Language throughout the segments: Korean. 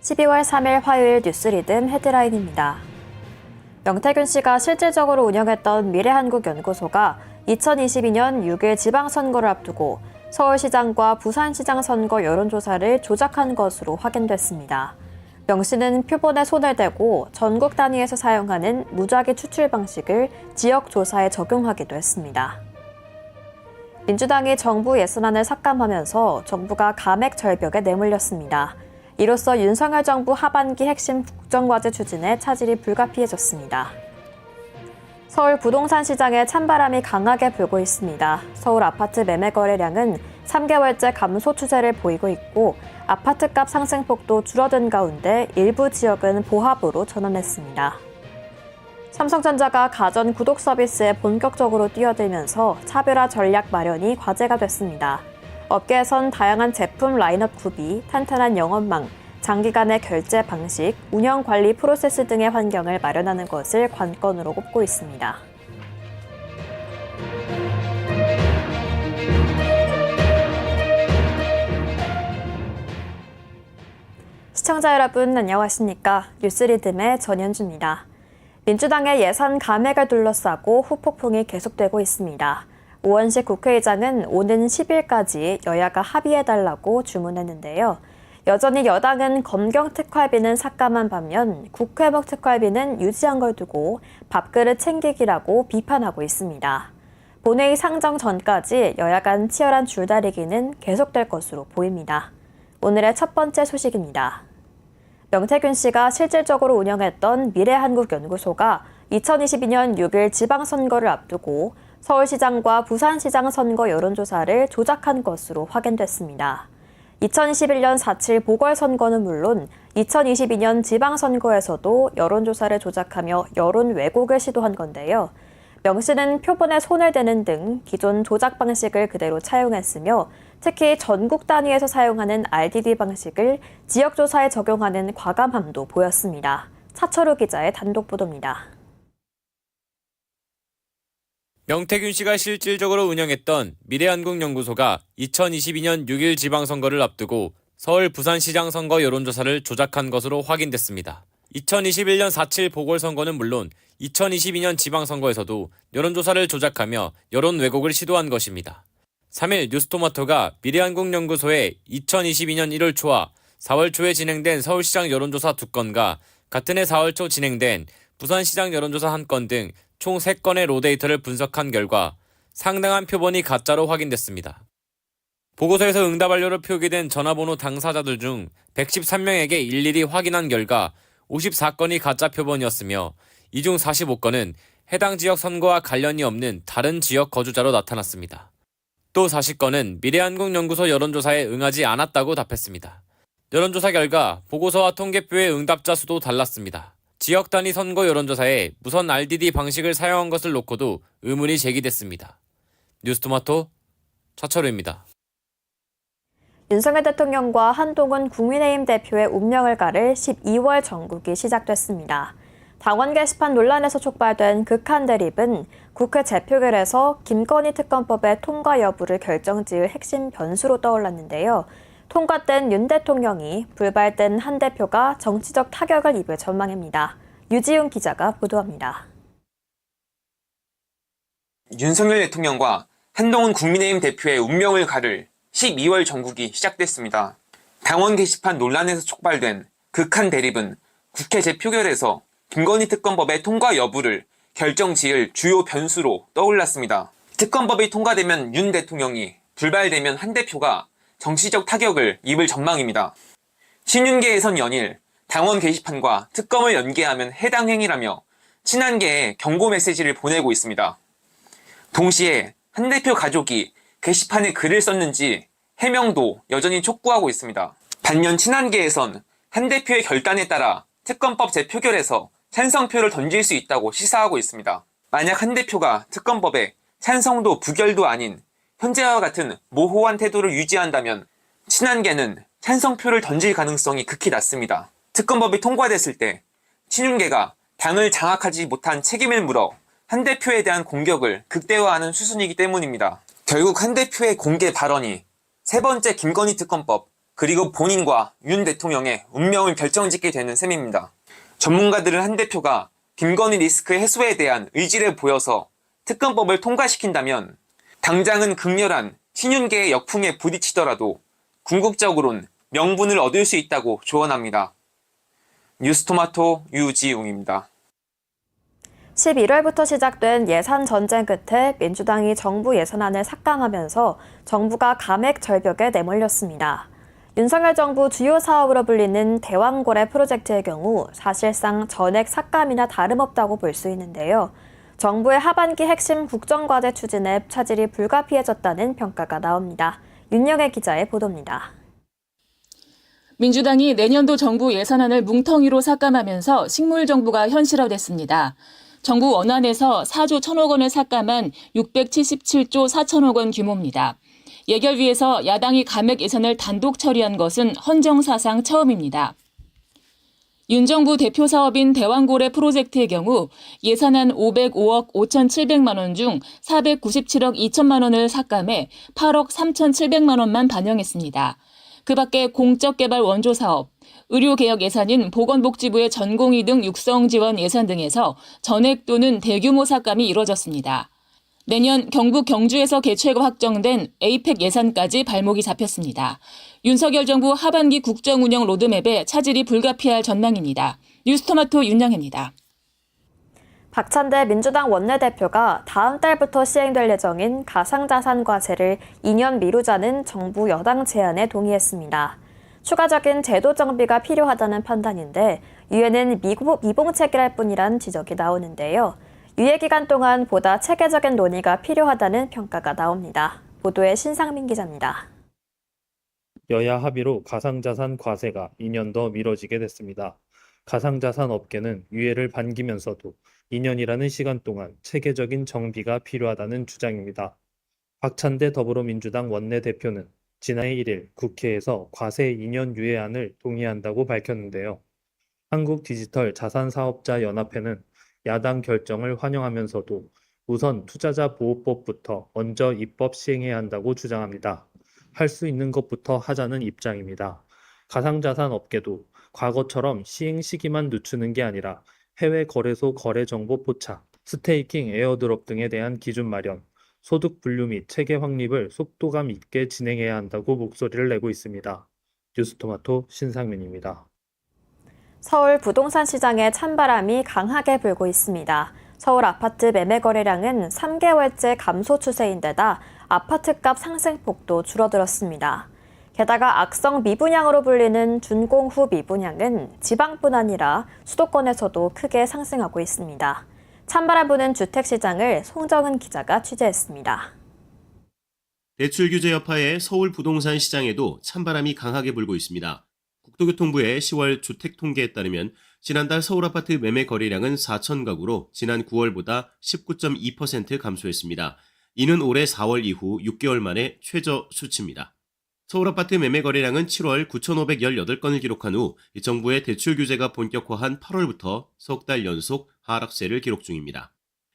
12월 3일 화요일 뉴스리듬 헤드라인입니다. 명태균 씨가 실질적으로 운영했던 미래한국연구소가 2022년 6일 지방선거를 앞두고 서울시장과 부산시장 선거 여론조사를 조작한 것으로 확인됐습니다. 명 씨는 표본에 손을 대고 전국 단위에서 사용하는 무작위 추출 방식을 지역 조사에 적용하기도 했습니다. 민주당이 정부 예산안을 삭감하면서 정부가 감액 절벽에 내몰렸습니다. 이로써 윤석열 정부 하반기 핵심 국정과제 추진에 차질이 불가피해졌습니다. 서울 부동산 시장에 찬바람이 강하게 불고 있습니다. 서울 아파트 매매 거래량은 3개월째 감소 추세를 보이고 있고 아파트값 상승폭도 줄어든 가운데 일부 지역은 보합으로 전환했습니다. 삼성전자가 가전 구독 서비스에 본격적으로 뛰어들면서 차별화 전략 마련이 과제가 됐습니다. 업계에선 다양한 제품 라인업 구비, 탄탄한 영업망, 장기간의 결제 방식, 운영 관리 프로세스 등의 환경을 마련하는 것을 관건으로 꼽고 있습니다. 시청자 여러분 안녕하십니까? 뉴스리듬의 전현주입니다. 민주당의 예산 감액을 둘러싸고 후폭풍이 계속되고 있습니다. 오원식 국회의장은 오는 10일까지 여야가 합의해달라고 주문했는데요. 여전히 여당은 검경 특활비는 삭감한 반면 국회목 특활비는 유지한 걸 두고 밥그릇 챙기기라고 비판하고 있습니다. 본회의 상정 전까지 여야 간 치열한 줄다리기는 계속될 것으로 보입니다. 오늘의 첫 번째 소식입니다. 명태균 씨가 실질적으로 운영했던 미래한국연구소가 2022년 6일 지방선거를 앞두고 서울시장과 부산시장 선거 여론조사를 조작한 것으로 확인됐습니다. 2021년 4.7 보궐선거는 물론 2022년 지방선거에서도 여론조사를 조작하며 여론 왜곡을 시도한 건데요. 명 씨는 표본에 손을 대는 등 기존 조작 방식을 그대로 차용했으며 특히 전국 단위에서 사용하는 RDD 방식을 지역조사에 적용하는 과감함도 보였습니다. 차철우 기자의 단독 보도입니다. 명태균 씨가 실질적으로 운영했던 미래한국연구소가 2022년 6일 지방선거를 앞두고 서울 부산시장 선거 여론조사를 조작한 것으로 확인됐습니다. 2021년 4.7 보궐선거는 물론 2022년 지방선거에서도 여론조사를 조작하며 여론 왜곡을 시도한 것입니다. 3일 뉴스토마토가 미래한국연구소에 2022년 1월 초와 4월 초에 진행된 서울시장 여론조사 2건과 같은 해 4월 초 진행된 부산시장 여론조사 1건 등 총 3건의 로데이터를 분석한 결과 상당한 표본이 가짜로 확인됐습니다. 보고서에서 응답 완료로 표기된 전화번호 당사자들 중 113명에게 일일이 확인한 결과 54건이 가짜 표본이었으며 이 중 45건은 해당 지역 선거와 관련이 없는 다른 지역 거주자로 나타났습니다. 또 40건은 미래한국연구소 여론조사에 응하지 않았다고 답했습니다. 여론조사 결과 보고서와 통계표의 응답자 수도 달랐습니다. 지역 단위 선거 여론조사에 무선 RDD 방식을 사용한 것을 놓고도 의문이 제기됐습니다. 뉴스토마토 차철우입니다. 윤석열 대통령과 한동훈 국민의힘 대표의 운명을 가를 12월 정국이 시작됐습니다. 당원 게시판 논란에서 촉발된 극한 대립은 국회 재표결에서 김건희 특검법의 통과 여부를 결정지을 핵심 변수로 떠올랐는데요. 통과된 윤 대통령이 불발된 한 대표가 정치적 타격을 입을 전망입니다. 유지훈 기자가 보도합니다. 윤석열 대통령과 한동훈 국민의힘 대표의 운명을 가를 12월 정국이 시작됐습니다. 당원 게시판 논란에서 촉발된 극한 대립은 국회 재표결에서 김건희 특검법의 통과 여부를 결정지을 주요 변수로 떠올랐습니다. 특검법이 통과되면 윤 대통령이, 불발되면 한 대표가 정치적 타격을 입을 전망입니다. 친윤계에선 연일 당원 게시판과 특검을 연계하면 해당 행위라며 친한계에 경고 메시지를 보내고 있습니다. 동시에 한 대표 가족이 게시판에 글을 썼는지 해명도 여전히 촉구하고 있습니다. 반면 친한계에선 한 대표의 결단에 따라 특검법 재표결에서 찬성표를 던질 수 있다고 시사하고 있습니다. 만약 한 대표가 특검법에 찬성도 부결도 아닌 현재와 같은 모호한 태도를 유지한다면 친한계는 찬성표를 던질 가능성이 극히 낮습니다. 특검법이 통과됐을 때 친윤계가 당을 장악하지 못한 책임을 물어 한 대표에 대한 공격을 극대화하는 수순이기 때문입니다. 결국 한 대표의 공개 발언이 세 번째 김건희 특검법 그리고 본인과 윤 대통령의 운명을 결정짓게 되는 셈입니다. 전문가들은 한 대표가 김건희 리스크 해소에 대한 의지를 보여서 특검법을 통과시킨다면 당장은 극렬한 친윤계의 역풍에 부딪히더라도 궁극적으론 명분을 얻을 수 있다고 조언합니다. 뉴스토마토 유지웅입니다. 11월부터 시작된 예산 전쟁 끝에 민주당이 정부 예산안을 삭감하면서 정부가 감액 절벽에 내몰렸습니다. 윤석열 정부 주요 사업으로 불리는 대왕고래 프로젝트의 경우 사실상 전액 삭감이나 다름없다고 볼 수 있는데요. 정부의 하반기 핵심 국정과제 추진에 차질이 불가피해졌다는 평가가 나옵니다. 윤영애 기자의 보도입니다. 민주당이 내년도 정부 예산안을 뭉텅이로 삭감하면서 식물정부가 현실화됐습니다. 정부 원안에서 4조 1천억 원을 삭감한 677조 4천억 원 규모입니다. 예결위에서 야당이 감액 예산을 단독 처리한 것은 헌정사상 처음입니다. 윤 정부 대표 사업인 대왕고래 프로젝트의 경우 예산안 505억 5,700만 원 중 497억 2천만 원을 삭감해 8억 3,700만 원만 반영했습니다. 그 밖에 공적개발 원조 사업, 의료개혁 예산인 보건복지부의 전공의 등 육성 지원 예산 등에서 전액 또는 대규모 삭감이 이뤄졌습니다. 내년 경북 경주에서 개최가 확정된 에이펙 예산까지 발목이 잡혔습니다. 윤석열 정부 하반기 국정운영 로드맵에 차질이 불가피할 전망입니다. 뉴스토마토 윤영혜입니다. 박찬대 민주당 원내대표가 다음 달부터 시행될 예정인 가상자산과세를 2년 미루자는 정부 여당 제안에 동의했습니다. 추가적인 제도 정비가 필요하다는 판단인데 이에는 미봉책이랄 뿐이란 지적이 나오는데요. 유예 기간 동안 보다 체계적인 논의가 필요하다는 평가가 나옵니다. 보도에 신상민 기자입니다. 여야 합의로 가상자산 과세가 2년 더 미뤄지게 됐습니다. 가상자산 업계는 유예를 반기면서도 2년이라는 시간 동안 체계적인 정비가 필요하다는 주장입니다. 박찬대 더불어민주당 원내대표는 지난해 1일 국회에서 과세 2년 유예안을 동의한다고 밝혔는데요. 한국디지털자산사업자연합회는 야당 결정을 환영하면서도 우선 투자자보호법부터 먼저 입법 시행해야 한다고 주장합니다. 할 수 있는 것부터 하자는 입장입니다. 가상자산 업계도 과거처럼 시행 시기만 늦추는 게 아니라 해외 거래소 거래 정보 포착, 스테이킹, 에어드롭 등에 대한 기준 마련, 소득 분류 및 체계 확립을 속도감 있게 진행해야 한다고 목소리를 내고 있습니다. 뉴스토마토 신상민입니다. 서울 부동산 시장에 찬바람이 강하게 불고 있습니다. 서울 아파트 매매 거래량은 3개월째 감소 추세인데다 아파트값 상승폭도 줄어들었습니다. 게다가 악성 미분양으로 불리는 준공후 미분양은 지방뿐 아니라 수도권에서도 크게 상승하고 있습니다. 찬바람 부는 주택시장을 송정은 기자가 취재했습니다. 대출 규제 여파에 서울 부동산 시장에도 찬바람이 강하게 불고 있습니다. 국토교통부의 10월 주택 통계에 따르면 지난달 서울 아파트 매매 거래량은 4천 가구로 지난 9월보다 19.2% 감소했습니다. 이는 올해 4월 이후 6개월 만에 최저 수치입니다. 서울 아파트 매매 거래량은 7월 9,518건을 기록한 후 정부의 대출 규제가 본격화한 8월부터 석 달 연속 하락세를 기록 중입니다.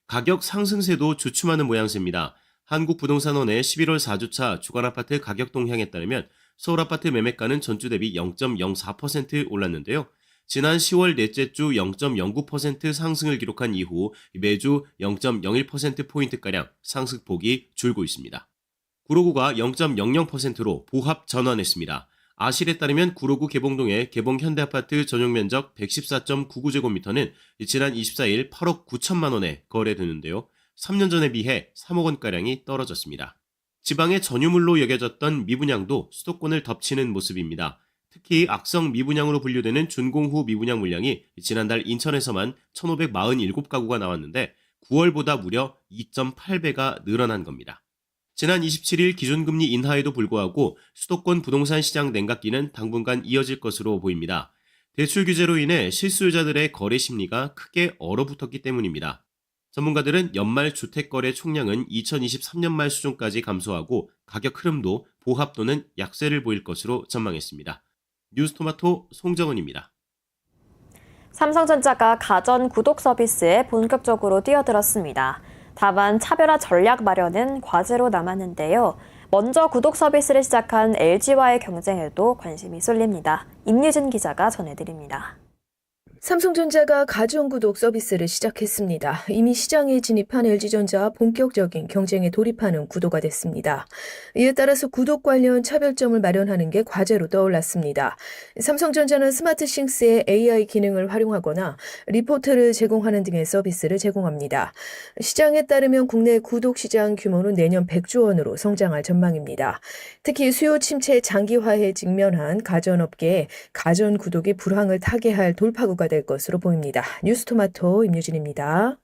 가격 상승세도 주춤하는 모양새입니다. 한국부동산원의 11월 4주차 주간아파트 가격 동향에 따르면 서울 아파트 매매가는 전주 대비 0.04% 올랐는데요. 지난 10월 넷째 주 0.09% 상승을 기록한 이후 매주 0.01%포인트가량 상승폭이 줄고 있습니다. 구로구가 0.00%로 보합 전환했습니다. 아실에 따르면 구로구 개봉동의 개봉 현대아파트 전용 면적 114.99제곱미터는 지난 24일 8억 9천만 원에 거래되는데요. 3년 전에 비해 3억 원가량이 떨어졌습니다. 지방의 전유물로 여겨졌던 미분양도 수도권을 덮치는 모습입니다. 특히 악성 미분양으로 분류되는 준공후 미분양 물량이 지난달 인천에서만 1,547가구가 나왔는데 9월보다 무려 2.8배가 늘어난 겁니다. 지난 27일 기준금리 인하에도 불구하고 수도권 부동산 시장 냉각기는 당분간 이어질 것으로 보입니다. 대출 규제로 인해 실수요자들의 거래 심리가 크게 얼어붙었기 때문입니다. 전문가들은 연말 주택거래 총량은 2023년 말 수준까지 감소하고 가격 흐름도 보합 또는 약세를 보일 것으로 전망했습니다. 뉴스토마토 송정은입니다. 삼성전자가 가전 구독 서비스에 본격적으로 뛰어들었습니다. 다만 차별화 전략 마련은 과제로 남았는데요. 먼저 구독 서비스를 시작한 LG와의 경쟁에도 관심이 쏠립니다. 임유진 기자가 전해드립니다. 삼성전자가 가전구독 서비스를 시작했습니다. 이미 시장에 진입한 LG전자와 본격적인 경쟁에 돌입하는 구도가 됐습니다. 이에 따라서 구독 관련 차별점을 마련하는 게 과제로 떠올랐습니다. 삼성전자는 스마트싱스의 AI 기능을 활용하거나 리포트를 제공하는 등의 서비스를 제공합니다. 시장에 따르면 국내 구독 시장 규모는 내년 100조 원으로 성장할 전망입니다. 특히 수요 침체 장기화에 직면한 가전업계에 가전구독이 불황을 타개할 돌파구가 될 것으로 보입니다. 뉴스토마토 임유진입니다.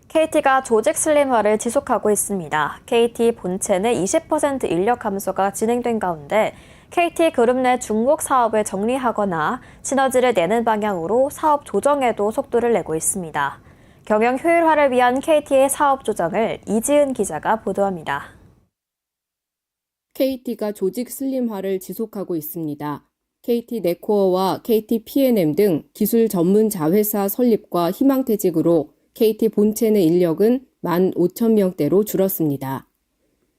KT가 조직 슬림화를 지속하고 있습니다. KT 본체 내 20% 인력 감소가 진행된 가운데 KT 그룹 내 중복 사업을 정리하거나 시너지를 내는 방향으로 사업 조정에도 속도를 내고 있습니다. 경영 효율화를 위한 KT의 사업 조정을 이지은 기자가 보도합니다. KT가 조직 슬림화를 지속하고 있습니다. KT 네코어와 KT P&M 등 기술 전문 자회사 설립과 희망퇴직으로 KT 본체 내 인력은 15,000명대로 줄었습니다.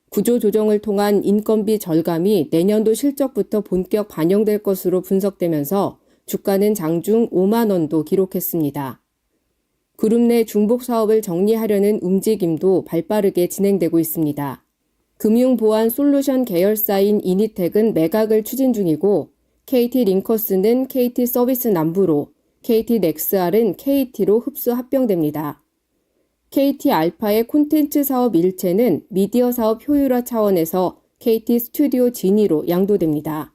구조 조정을 통한 인건비 절감이 내년도 실적부터 본격 반영될 것으로 분석되면서 주가는 장중 5만 원도 기록했습니다. 그룹 내 중복 사업을 정리하려는 움직임도 발빠르게 진행되고 있습니다. 금융보안 솔루션 계열사인 이니텍은 매각을 추진 중이고 KT 링커스는 KT 서비스 남부로, KT 넥스알은 KT로 흡수 합병됩니다. KT 알파의 콘텐츠 사업 일체는 미디어 사업 효율화 차원에서 KT 스튜디오 지니로 양도됩니다.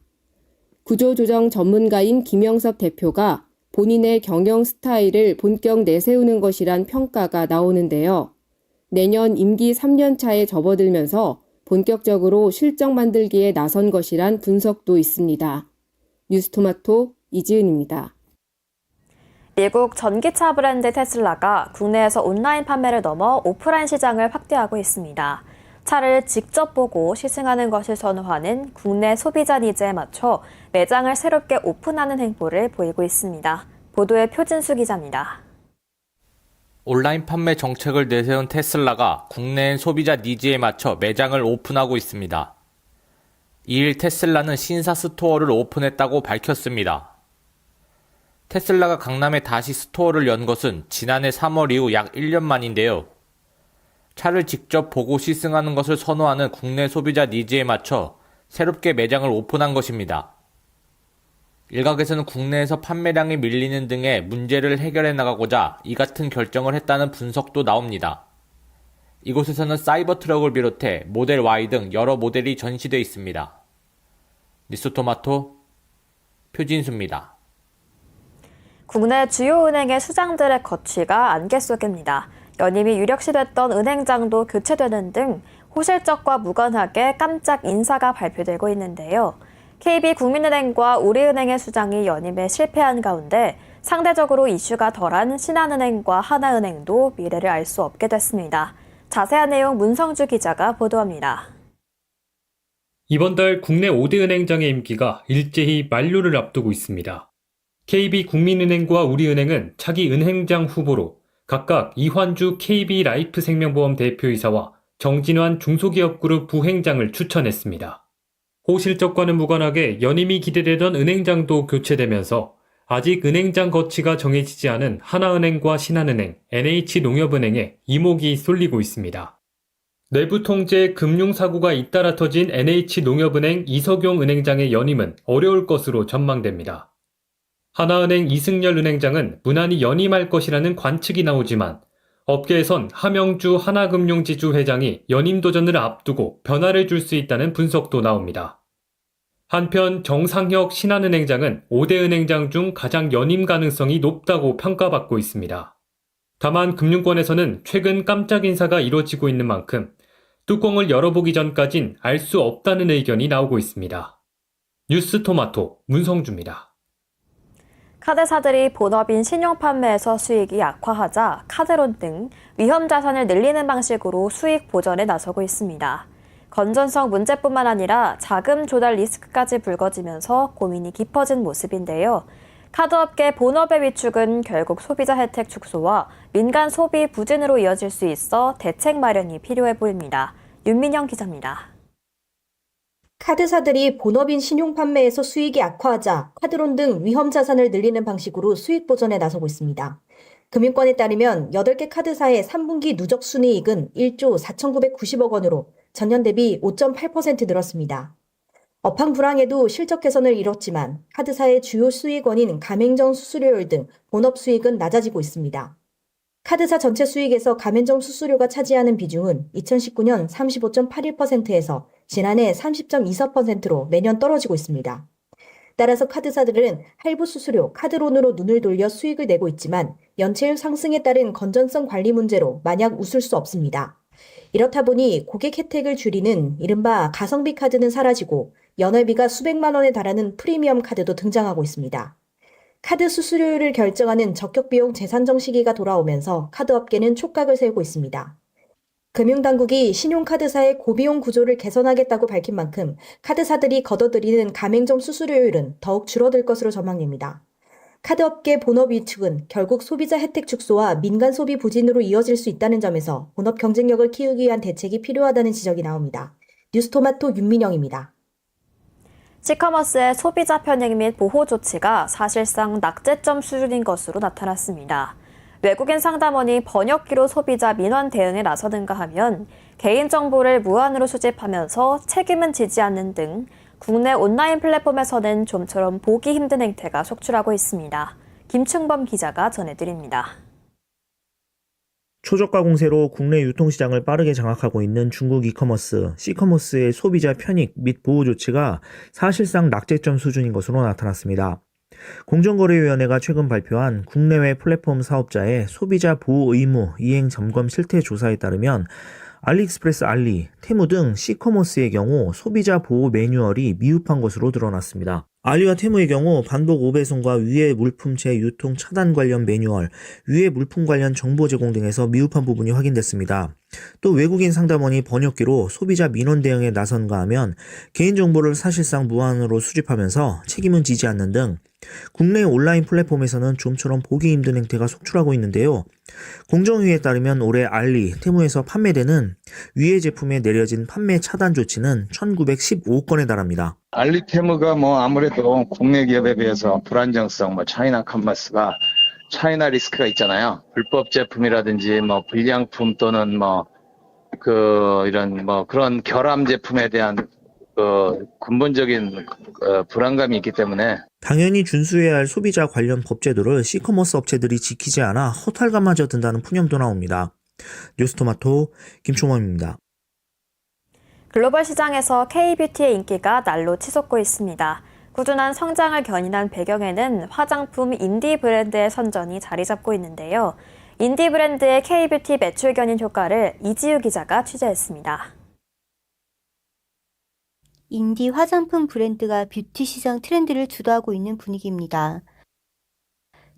구조조정 전문가인 김영섭 대표가 본인의 경영 스타일을 본격 내세우는 것이란 평가가 나오는데요. 내년 임기 3년 차에 접어들면서 본격적으로 실적 만들기에 나선 것이란 분석도 있습니다. 뉴스토마토 이지은입니다. 미국 전기차 브랜드 테슬라가 국내에서 온라인 판매를 넘어 오프라인 시장을 확대하고 있습니다. 차를 직접 보고 시승하는 것을 선호하는 국내 소비자 니즈에 맞춰 매장을 새롭게 오픈하는 행보를 보이고 있습니다. 보도에 표진수 기자입니다. 온라인 판매 정책을 내세운 테슬라가 국내엔 소비자 니즈에 맞춰 매장을 오픈하고 있습니다. 2일 테슬라는 신사 스토어를 오픈했다고 밝혔습니다. 테슬라가 강남에 다시 스토어를 연 것은 지난해 3월 이후 약 1년 만인데요. 차를 직접 보고 시승하는 것을 선호하는 국내 소비자 니즈에 맞춰 새롭게 매장을 오픈한 것입니다. 일각에서는 국내에서 판매량이 밀리는 등의 문제를 해결해 나가고자 이 같은 결정을 했다는 분석도 나옵니다. 이곳에서는 사이버 트럭을 비롯해 모델 Y 등 여러 모델이 전시되어 있습니다. 뉴스토마토 표진수입니다. 국내 주요 은행의 수장들의 거취가 안개 속입니다. 연임이 유력시됐던 은행장도 교체되는 등 호실적과 무관하게 깜짝 인사가 발표되고 있는데요. KB국민은행과 우리은행의 수장이 연임에 실패한 가운데 상대적으로 이슈가 덜한 신한은행과 하나은행도 미래를 알 수 없게 됐습니다. 자세한 내용 문성주 기자가 보도합니다. 이번 달 국내 5대 은행장의 임기가 일제히 만료를 앞두고 있습니다. KB국민은행과 우리은행은 차기 은행장 후보로 각각 이환주 KB라이프생명보험 대표이사와 정진환 중소기업그룹 부행장을 추천했습니다. 호실적과는 무관하게 연임이 기대되던 은행장도 교체되면서 아직 은행장 거취가 정해지지 않은 하나은행과 신한은행, NH농협은행에 이목이 쏠리고 있습니다. 내부 통제에 금융사고가 잇따라 터진 NH농협은행 이석용 은행장의 연임은 어려울 것으로 전망됩니다. 하나은행 이승열 은행장은 무난히 연임할 것이라는 관측이 나오지만 업계에선 하명주 하나금융지주 회장이 연임 도전을 앞두고 변화를 줄 수 있다는 분석도 나옵니다. 한편 정상혁 신한은행장은 5대 은행장 중 가장 연임 가능성이 높다고 평가받고 있습니다. 다만 금융권에서는 최근 깜짝 인사가 이뤄지고 있는 만큼 뚜껑을 열어보기 전까진 알 수 없다는 의견이 나오고 있습니다. 뉴스토마토 문성주입니다. 카드사들이 본업인 신용판매에서 수익이 악화하자 카드론 등 위험자산을 늘리는 방식으로 수익 보전에 나서고 있습니다. 건전성 문제뿐만 아니라 자금 조달 리스크까지 불거지면서 고민이 깊어진 모습인데요. 카드업계 본업의 위축은 결국 소비자 혜택 축소와 민간 소비 부진으로 이어질 수 있어 대책 마련이 필요해 보입니다. 윤민영 기자입니다. 카드사들이 본업인 신용 판매에서 수익이 악화하자 카드론 등 위험 자산을 늘리는 방식으로 수익 보전에 나서고 있습니다. 금융권에 따르면 8개 카드사의 3분기 누적 순이익은 1조 4,990억 원으로 전년 대비 5.8% 늘었습니다. 업황 불황에도 실적 개선을 이뤘지만 카드사의 주요 수익원인 가맹점 수수료율 등 본업 수익은 낮아지고 있습니다. 카드사 전체 수익에서 가맹점 수수료가 차지하는 비중은 2019년 35.81%에서 지난해 30.24%로 매년 떨어지고 있습니다. 따라서 카드사들은 할부 수수료, 카드론으로 눈을 돌려 수익을 내고 있지만 연체율 상승에 따른 건전성 관리 문제로 마냥 웃을 수 없습니다. 이렇다 보니 고객 혜택을 줄이는 이른바 가성비 카드는 사라지고 연회비가 수백만 원에 달하는 프리미엄 카드도 등장하고 있습니다. 카드 수수료율을 결정하는 적격비용 재산정 시기가 돌아오면서 카드업계는 촉각을 세우고 있습니다. 금융당국이 신용카드사의 고비용 구조를 개선하겠다고 밝힌 만큼 카드사들이 걷어들이는 가맹점 수수료율은 더욱 줄어들 것으로 전망됩니다. 카드업계 본업 위축은 결국 소비자 혜택 축소와 민간 소비 부진으로 이어질 수 있다는 점에서 본업 경쟁력을 키우기 위한 대책이 필요하다는 지적이 나옵니다. 뉴스토마토 윤민영입니다. 시커머스의 소비자 편익 및 보호 조치가 사실상 낙제점 수준인 것으로 나타났습니다. 외국인 상담원이 번역기로 소비자 민원 대응에 나서든가 하면 개인정보를 무한으로 수집하면서 책임은 지지 않는 등 국내 온라인 플랫폼에서는 좀처럼 보기 힘든 행태가 속출하고 있습니다. 김충범 기자가 전해드립니다. 초저가 공세로 국내 유통시장을 빠르게 장악하고 있는 중국 이커머스, 시커머스의 소비자 편익 및 보호 조치가 사실상 낙제점 수준인 것으로 나타났습니다. 공정거래위원회가 최근 발표한 국내외 플랫폼 사업자의 소비자 보호 의무 이행 점검 실태 조사에 따르면 알리익스프레스 알리, 테무 등 시커머스의 경우 소비자 보호 매뉴얼이 미흡한 것으로 드러났습니다. 알리와 테무의 경우 반복 5배송과 위해 물품 재유통 차단 관련 매뉴얼, 위해 물품 관련 정보 제공 등에서 미흡한 부분이 확인됐습니다. 또 외국인 상담원이 번역기로 소비자 민원 대응에 나선가 하면 개인정보를 사실상 무한으로 수집하면서 책임은 지지 않는 등 국내 온라인 플랫폼에서는 좀처럼 보기 힘든 행태가 속출하고 있는데요. 공정위에 따르면 올해 알리, 테무에서 판매되는 위해 제품에 내려진 판매 차단 조치는 1915건에 달합니다. 알리, 테무가 아무래도 국내 기업에 비해서 불안정성, 차이나 커머스가 차이나 리스크가 있잖아요. 불법 제품이라든지 불량품 또는 그런 결함 제품에 대한 근본적인 불안감이 있기 때문에 당연히 준수해야 할 소비자 관련 법제도를 시커머스 업체들이 지키지 않아 허탈감마저 든다는 푸념도 나옵니다. 뉴스토마토 김총원입니다. 글로벌 시장에서 K-뷰티의 인기가 날로 치솟고 있습니다. 꾸준한 성장을 견인한 배경에는 화장품 인디 브랜드의 선전이 자리 잡고 있는데요. 인디 브랜드의 K-뷰티 매출 견인 효과를 이지우 기자가 취재했습니다. 인디 화장품 브랜드가 뷰티 시장 트렌드를 주도하고 있는 분위기입니다.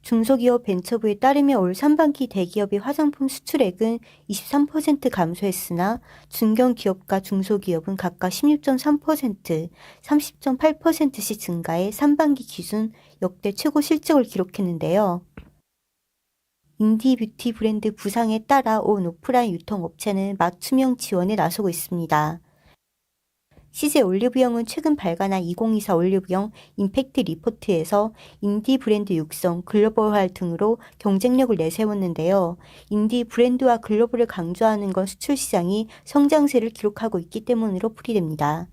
중소기업 벤처부에 따르면 올 상반기 대기업의 화장품 수출액은 23% 감소했으나 중견기업과 중소기업은 각각 16.3%, 30.8%씩 증가해 상반기 기준 역대 최고 실적을 기록했는데요. 인디 뷰티 브랜드 부상에 따라 온 오프라인 유통업체는 맞춤형 지원에 나서고 있습니다. CJ 올리브영은 최근 발간한 2024 올리브영 임팩트 리포트에서 인디 브랜드 육성, 글로벌화 등으로 경쟁력을 내세웠는데요. 인디 브랜드와 글로벌을 강조하는 건 수출 시장이 성장세를 기록하고 있기 때문으로 풀이됩니다.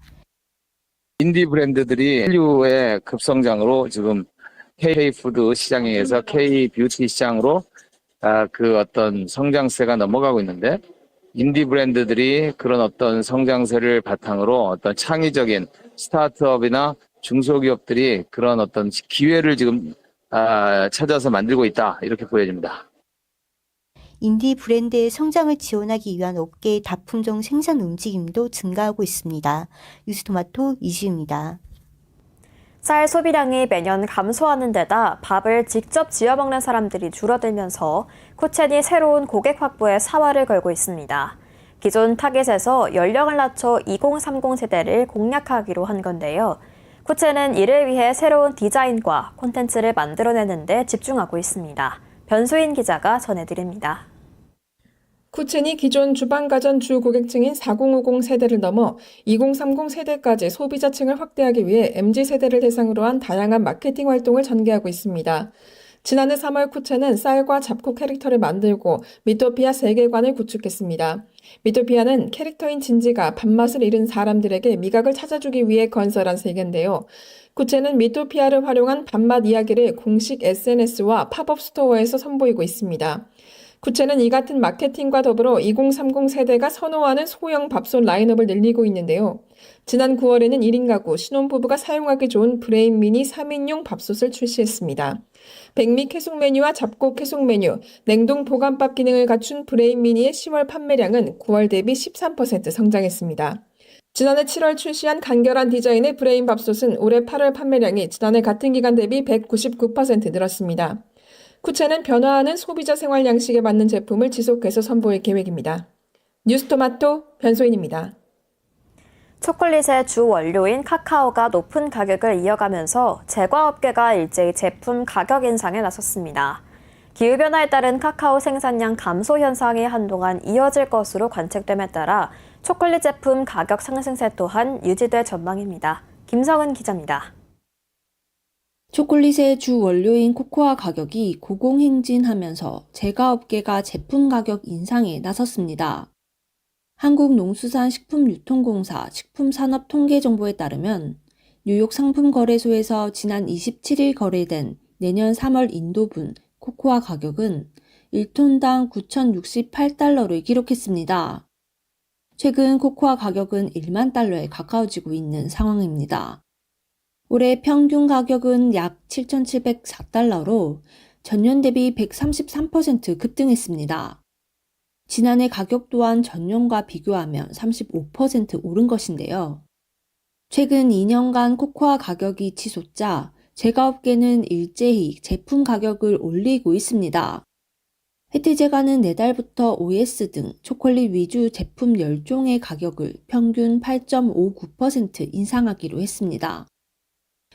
인디 브랜드들이 인류의 급성장으로 지금 K-푸드 시장에서 K-뷰티 시장으로 어떤 성장세가 넘어가고 있는데 인디 브랜드들이 그런 어떤 성장세를 바탕으로 어떤 창의적인 스타트업이나 중소기업들이 그런 어떤 기회를 지금 찾아서 만들고 있다 이렇게 보여집니다. 인디 브랜드의 성장을 지원하기 위한 업계의 다품종 생산 움직임도 증가하고 있습니다. 뉴스토마토 이지우입니다. 쌀 소비량이 매년 감소하는 데다 밥을 직접 지어 먹는 사람들이 줄어들면서 쿠첸이 새로운 고객 확보에 사활을 걸고 있습니다. 기존 타깃에서 연령을 낮춰 2030 세대를 공략하기로 한 건데요. 쿠첸은 이를 위해 새로운 디자인과 콘텐츠를 만들어내는 데 집중하고 있습니다. 변수인 기자가 전해드립니다. 쿠첸이 기존 주방가전 주 고객층인 4050 세대를 넘어 2030 세대까지 소비자층을 확대하기 위해 MZ세대를 대상으로 한 다양한 마케팅 활동을 전개하고 있습니다. 지난해 3월 쿠첸은 쌀과 잡곡 캐릭터를 만들고 미토피아 세계관을 구축했습니다. 미토피아는 캐릭터인 진지가 밥맛을 잃은 사람들에게 미각을 찾아주기 위해 건설한 세계인데요. 쿠첸은 미토피아를 활용한 밥맛 이야기를 공식 SNS와 팝업 스토어에서 선보이고 있습니다. 쿠첸은 이 같은 마케팅과 더불어 2030 세대가 선호하는 소형 밥솥 라인업을 늘리고 있는데요. 지난 9월에는 1인 가구, 신혼부부가 사용하기 좋은 브레인 미니 3인용 밥솥을 출시했습니다. 백미 캐속 메뉴와 잡곡 캐속 메뉴, 냉동 보관밥 기능을 갖춘 브레인 미니의 10월 판매량은 9월 대비 13% 성장했습니다. 지난해 7월 출시한 간결한 디자인의 브레인 밥솥은 올해 8월 판매량이 지난해 같은 기간 대비 199% 늘었습니다. 쿠첸은 변화하는 소비자 생활 양식에 맞는 제품을 지속해서 선보일 계획입니다. 뉴스토마토 변소인입니다. 초콜릿의 주 원료인 카카오가 높은 가격을 이어가면서 제과업계가 일제히 제품 가격 인상에 나섰습니다. 기후변화에 따른 카카오 생산량 감소 현상이 한동안 이어질 것으로 관측됨에 따라 초콜릿 제품 가격 상승세 또한 유지될 전망입니다. 김성은 기자입니다. 초콜릿의 주 원료인 코코아 가격이 고공행진하면서 제과업계가 제품 가격 인상에 나섰습니다. 한국농수산식품유통공사 식품산업통계정보에 따르면 뉴욕 상품거래소에서 지난 27일 거래된 내년 3월 인도분 코코아 가격은 1톤당 9,068달러를 기록했습니다. 최근 코코아 가격은 1만 달러에 가까워지고 있는 상황입니다. 올해 평균 가격은 약 7,704달러로 전년 대비 133% 급등했습니다. 지난해 가격 또한 전년과 비교하면 35% 오른 것인데요. 최근 2년간 코코아 가격이 치솟자 제과업계는 일제히 제품 가격을 올리고 있습니다. 해티제과는 내달부터 OS 등 초콜릿 위주 제품 10종의 가격을 평균 8.59% 인상하기로 했습니다.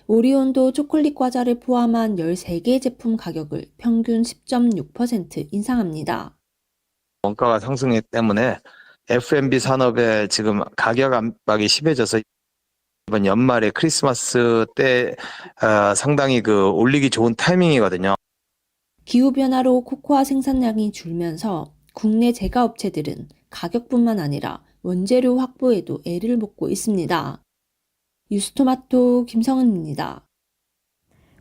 오리온도 초콜릿 과자를 포함한 13개 제품 가격을 평균 10.6% 인상합니다. 원가가 상승했기 때문에 F&B 산업에 지금 가격 압박이 심해져서 이번 연말에 크리스마스 때 상당히 올리기 좋은 타이밍이거든요. 기후변화로 코코아 생산량이 줄면서 국내 제과업체들은 가격뿐만 아니라 원재료 확보에도 애를 먹고 있습니다. 뉴스토마토 김성은입니다.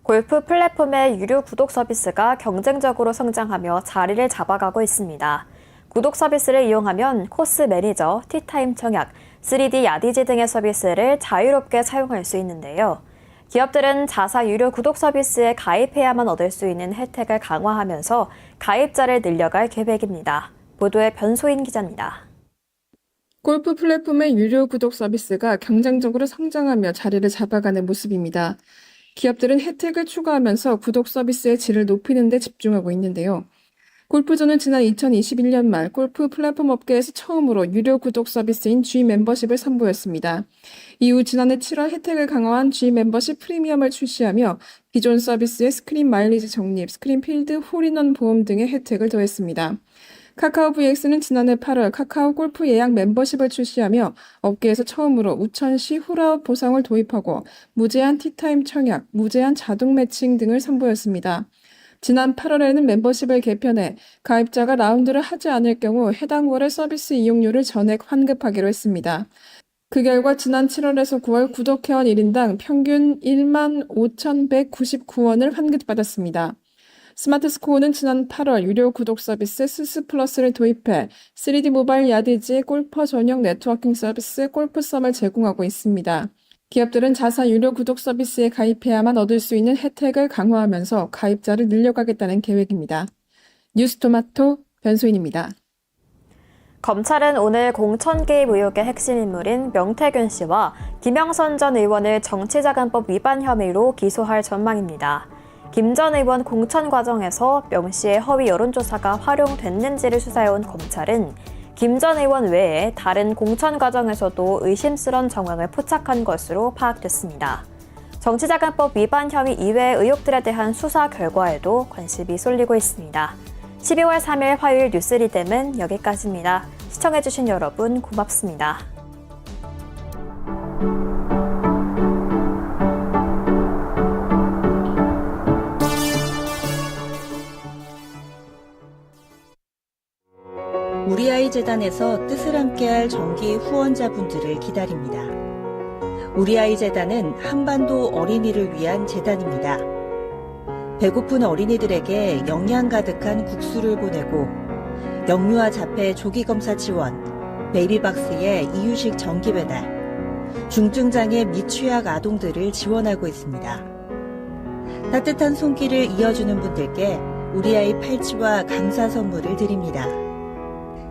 골프 플랫폼의 유료 구독 서비스가 경쟁적으로 성장하며 자리를 잡아가고 있습니다. 구독 서비스를 이용하면 코스 매니저, 티타임 청약, 3D 야디지 등의 서비스를 자유롭게 사용할 수 있는데요. 기업들은 자사 유료 구독 서비스에 가입해야만 얻을 수 있는 혜택을 강화하면서 가입자를 늘려갈 계획입니다. 보도에 변소인 기자입니다. 골프 플랫폼의 유료 구독 서비스가 경쟁적으로 성장하며 자리를 잡아가는 모습입니다. 기업들은 혜택을 추가하면서 구독 서비스의 질을 높이는 데 집중하고 있는데요. 골프존은 지난 2021년 말 골프 플랫폼 업계에서 처음으로 유료 구독 서비스인 G 멤버십을 선보였습니다. 이후 지난해 7월 혜택을 강화한 G 멤버십 프리미엄을 출시하며 기존 서비스에 스크린 마일리지 적립, 스크린 필드, 홀인원 보험 등의 혜택을 더했습니다. 카카오 VX는 지난해 8월 카카오 골프 예약 멤버십을 출시하며 업계에서 처음으로 우천시 홀아웃 보상을 도입하고 무제한 티타임 청약, 무제한 자동 매칭 등을 선보였습니다. 지난 8월에는 멤버십을 개편해 가입자가 라운드를 하지 않을 경우 해당 월의 서비스 이용료를 전액 환급하기로 했습니다. 그 결과 지난 7월에서 9월 구독회원 1인당 평균 15,199원을 환급받았습니다. 스마트스코어는 지난 8월 유료 구독 서비스 스스 플러스를 도입해 3D 모바일 야디지의 골퍼 전용 네트워킹 서비스 골프썸을 제공하고 있습니다. 기업들은 자사 유료 구독 서비스에 가입해야만 얻을 수 있는 혜택을 강화하면서 가입자를 늘려가겠다는 계획입니다. 뉴스토마토 변소인입니다. 검찰은 오늘 공천 개입 의혹의 핵심 인물인 명태균 씨와 김영선 전 의원을 정치자금법 위반 혐의로 기소할 전망입니다. 김 전 의원 공천 과정에서 명 씨의 허위 여론조사가 활용됐는지를 수사해온 검찰은 김 전 의원 외에 다른 공천 과정에서도 의심스런 정황을 포착한 것으로 파악됐습니다. 정치자금법 위반 혐의 이외의 의혹들에 대한 수사 결과에도 관심이 쏠리고 있습니다. 12월 3일 화요일 뉴스 리듬은 여기까지입니다. 시청해주신 여러분 고맙습니다. 우리아이 재단에서 뜻을 함께할 정기 후원자분들을 기다립니다. 우리아이 재단은 한반도 어린이를 위한 재단입니다. 배고픈 어린이들에게 영양 가득한 국수를 보내고 영유아 자폐 조기검사 지원, 베이비박스의 이유식 정기 배달, 중증장애 및 취약 아동들을 지원하고 있습니다. 따뜻한 손길을 이어주는 분들께 우리아이 팔찌와 감사 선물을 드립니다.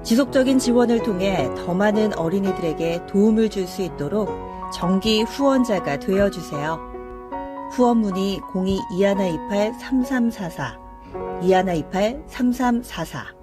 지속적인 지원을 통해 더 많은 어린이들에게 도움을 줄 수 있도록 정기 후원자가 되어주세요. 후원 문의 02-2128-3344, 2128-3344